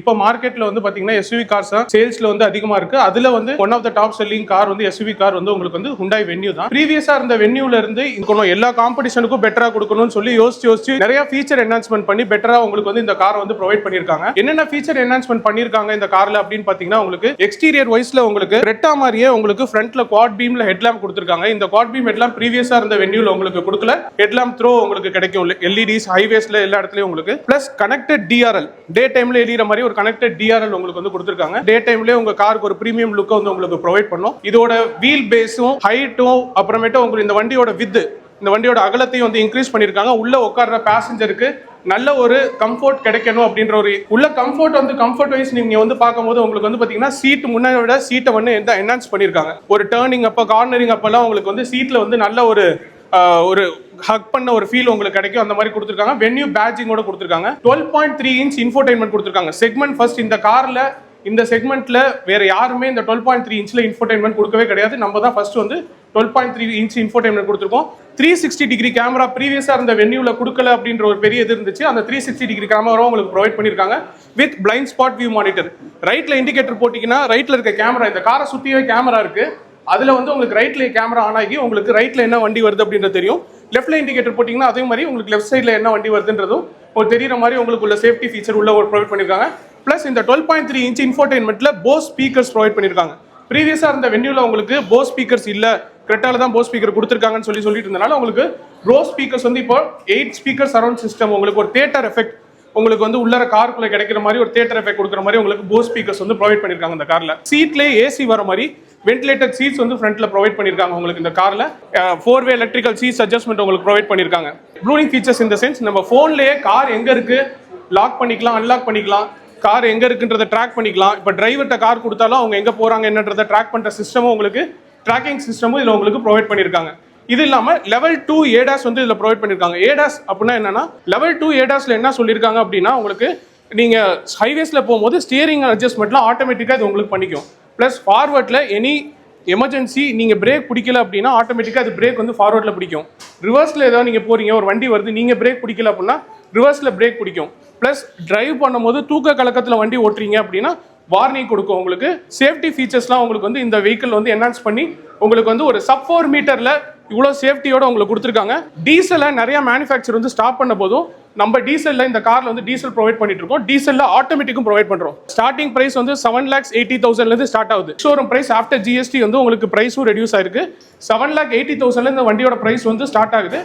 இப்போ மார்க்கெட்ல வந்து பாத்தீங்கன்னா எஸ்யூவி கார்ஸ் சேல்ஸ்ல வந்து அதிகமா இருக்கு. அதுல வந்து one of the top selling car வந்து எஸ்யூவி கார் வந்து உங்களுக்கு வந்து Hyundai Venue தான். ப்ரீவியஸா இருந்த வென்யூல இருந்து இன்னும் எல்லா காம்படிஷனுக்கும் பெட்டரா கொடுக்கணும்னு சொல்லி யோசிச்சு நிறைய ஃபீச்சர் என்ஹான்ஸ்மெண்ட் பண்ணி பெட்டரா உங்களுக்கு வந்து இந்த கார் வந்து ப்ரொவைட் பண்ணிருக்காங்க. என்னென்ன ஃபீச்சர் என்ஹான்ஸ்மெண்ட் பண்ணிருக்காங்க இந்த கார்ல அப்படின்னு பாத்தீங்கன்னா, உங்களுக்கு எக்ஸ்டீரியர் வைஸ்ல உங்களுக்கு ரெட்டா மாதிரியே உங்களுக்கு ஃப்ரண்ட்ல குவாட் பீம்ல ஹெட்லாம்ப் கொடுத்திருக்காங்க. இந்த குவாட் பீம் ஹெட்லாம்ப் ப்ரீவியஸா இருந்த வென்யூல உங்களுக்கு கொடுக்கல. ஹெட்லாம்ப் த்ரோ உங்களுக்கு கிடைக்கும். எல்இடிஸ் ஹைவேஸ்ல எல்லா இடத்துலயும் உங்களுக்கு பிளஸ் கனெக்டட் டிஆர்எல் டே டைம்ல எரியற மாதிரி ஒரு கனெக்டட் டிஆர்எல் உங்களுக்கு வந்து கொடுத்திருக்காங்க. டே டைம்ல உங்க காருக்கு ஒரு பிரீமியம் லுக் வந்து உங்களுக்கு ப்ரொவைட் பண்ணும். இதோட வீல் பேஸும் ஹைட்டும் அப்புறமேட்டு உங்களுக்கு இந்த வண்டியோட வித் இந்த வண்டியோட அகலத்தையும் வந்து இன்க்ரீஸ் பண்ணிருக்காங்க. உள்ள உட்கார்ற பேசஞ்சருக்கு நல்ல ஒரு கம்ஃபோர்ட் கிடைக்கணும் அப்படின்ற ஒரு உள்ள கம்ஃபோர்ட் வைஸ் நீங்க வந்து பார்க்கும்போது உங்களுக்கு வந்து பாத்தீங்கன்னா சீட் முன்னாடி விட சீட்டை வந்து என்ஹான்ஸ் பண்ணிருக்காங்க. ஒரு டர்னிங் அப்ப கார்னரிங் அப்பெல்லாம் உங்களுக்கு வந்து சீட்ல வந்து நல்ல ஒரு ஹக் பண்ண ஒரு ஃபீல் உங்களுக்கு கிடைக்கும். அந்த மாதிரி கொடுத்திருக்காங்க. வென்யூ பேட்ஜிங்கோட கொடுத்திருக்காங்க. 12.3 இன்ச் இன்ஃபோடெயின்மென்ட் கொடுத்திருக்காங்க. செக்மெண்ட் ஃபர்ஸ்ட் இந்த கார்ல இந்த செக்மெண்ட்ல வேற யாருமே இந்த 12.3 இன்ச்ல இன்ஃபோடெயின்மென்ட் கொடுக்கவே கிடையாது. நம்ம தான் ஃபர்ஸ்ட் வந்து 12.3 இன்ச் இன்ஃபோடெயின்மென்ட் கொடுத்திருக்கோம். 360 டிகிரி கேமரா ப்ரீவியஸா இருந்த வென்யூல கொடுக்கல அப்படின்ற ஒரு பெரிய இது இருந்துச்சு. அந்த 360 டிகிரி கேமரா உங்களுக்கு ப்ரொவைட் பண்ணிருக்காங்க with blind spot view monitor. ரைட்ல இண்டிகேட்டர் போட்டீங்கன்னா ரைட்ல இருக்க கேமரா இந்த காரை சுத்தியே கேமரா இருக்கு. அதுல வந்து உங்களுக்கு ரைட்ல கேமரா ஆன் ஆகி உங்களுக்கு ரைட்ல என்ன வண்டி வருது அப்படின்றது தெரியும். லெஃப்ட்ல இண்டிகேட்டர் போட்டீங்கன்னா அதே மாதிரி உங்களுக்கு லெஃப்ட் சைட்ல என்ன வண்டி வருதுன்றதும் ஒரு தெரியுற மாதிரி உங்களுக்கு உள்ள சேஃப்டி ஃபீச்சர் உள்ள ஒரு ப்ரொவைட் பண்ணிருக்காங்க. பிளஸ் இந்த 12.3 இன்ச் இன்ஃபோடெயின்மென்ட்ல போஸ் ஸ்பீக்கர்ஸ் ப்ரொவைட் பண்ணிருக்காங்க. ப்ரீவியஸா இருந்த வென்யூல உங்களுக்கு போஸ் ஸ்பீக்கர்ஸ் இல்ல, கிரெட்டால தான் போஸ் ஸ்பீக்கர் கொடுத்திருக்காங்கன்னு சொல்லிட்டு இருந்தனால உங்களுக்கு போஸ் ஸ்பீக்கர்ஸ் வந்து இப்போ 8 ஸ்பீக்கர் சரவுண்ட் சிஸ்டம் உங்களுக்கு ஒரு தியேட்டர் எஃபெக்ட் உங்களுக்கு வந்து உள்ளர காருக்குள்ள கிடைக்கிற மாதிரி ஒரு தியேட்டர் எஃபெக்ட் கொடுக்குற மாதிரி உங்களுக்கு போஸ் ஸ்பீக்கர்ஸ் வந்து ப்ரொவைட் பண்ணிருக்காங்க. இந்த கார்ல சீட்லயே ஏசி வர மாதிரி வென்டிலேட்டட் சீட்ஸ் வந்து ஃப்ரண்ட்ல ப்ரொவைட் பண்ணிருக்காங்க. உங்களுக்கு இந்த கார்ல 4-வே எலக்ட்ரிக்கல் சீட்ஸ் அட்ஜஸ்ட்மெண்ட் உங்களுக்கு ப்ரொவைட் பண்ணிருக்காங்க. ப்ளூரிங் ஃபீச்சர்ஸ் இந்த சென்ஸ் நம்ம போன்லயே கார் எங்க இருக்கு லாக் பண்ணிக்கலாம், அன்லாக் பண்ணிக்கலாம், கார் எங்க இருக்குன்றத ட்ராக் பண்ணிக்கலாம். இப்போ டிரைவர்கிட்ட கார் கொடுத்தாலும் அவங்க எங்க போறாங்க என்னன்றதை ட்ராக் பண்ற சிஸ்டமும் உங்களுக்கு ட்ராக்கிங் சிஸ்டமும் இதுல உங்களுக்கு ப்ரொவைட் பண்ணிருக்காங்க. இது இல்லாம லெவல் 2 ஏடாஸ் வந்து இதுல ப்ரொவைட் பண்ணிருக்காங்க. ஏடாஸ் அப்படின்னா என்னன்னா, லெவல் 2 ஏடாஸ்ல என்ன சொல்லியிருக்காங்க அப்படின்னா, உங்களுக்கு நீங்க ஹைவேஸ்ல போகும்போது ஸ்டியரிங் அட்ஜஸ்ட்மெண்ட்லாம் ஆட்டோமேட்டிக்கா இது உங்களுக்கு பண்ணிக்கும். பிளஸ் ஃபார்வர்ட்ல எனி எமர்ஜென்சி நீங்க பிரேக் பிடிக்கல அப்படின்னா ஆட்டோமேட்டிக்கா அது பிரேக் வந்து ஃபார்வர்ட்ல பிடிக்கும். ரிவர்ஸ்ல ஏதாவது நீங்க போறீங்க, ஒரு வண்டி வருது, நீங்க பிரேக் பிடிக்கல அப்படின்னா ரிவர்ஸ்ல பிரேக் பிடிக்கும். பிளஸ் டிரைவ் பண்ணும்போது தூக்க கலக்கத்துல வண்டி ஓட்டுறீங்க அப்படின்னா வார்னிங் கொடுக்கும். உங்களுக்கு சேஃப்டி ஃபீச்சர்ஸ்லாம் உங்களுக்கு வந்து இந்த வெஹிக்கிள் வந்து என்ஹான்ஸ் பண்ணி உங்களுக்கு வந்து ஒரு sub 4 மீட்டர்ல இவ்வளோ சேஃப்டியோட உங்களுக்கு கொடுத்துருக்காங்க. டீசலை நிறைய மேனுஃபேக்சர் வந்து ஸ்டாப் பண்ண போதும் நம்ம டீசல்ல இந்த கார்ல வந்து டீசல் ப்ரொவைட் பண்ணிட்டு இருக்கோம். டீசல்ல ஆட்டோமேட்டிக்கும் ப்ரொவைட் பண்றோம். ஸ்டார்டிங் பிரைஸ் வந்து 7,80,000 இருந்து ஸ்டார்ட் ஆகுது. ஷோரூம் பிரைஸ் ஆஃப்டர் ஜிஎஸ்டி வந்து உங்களுக்கு பிரைஸும் ரெடியூஸ் ஆயிருக்கு. 7,80,000 இந்த வண்டியோட பிரைஸ் வந்து ஸ்டார்ட் ஆகுது.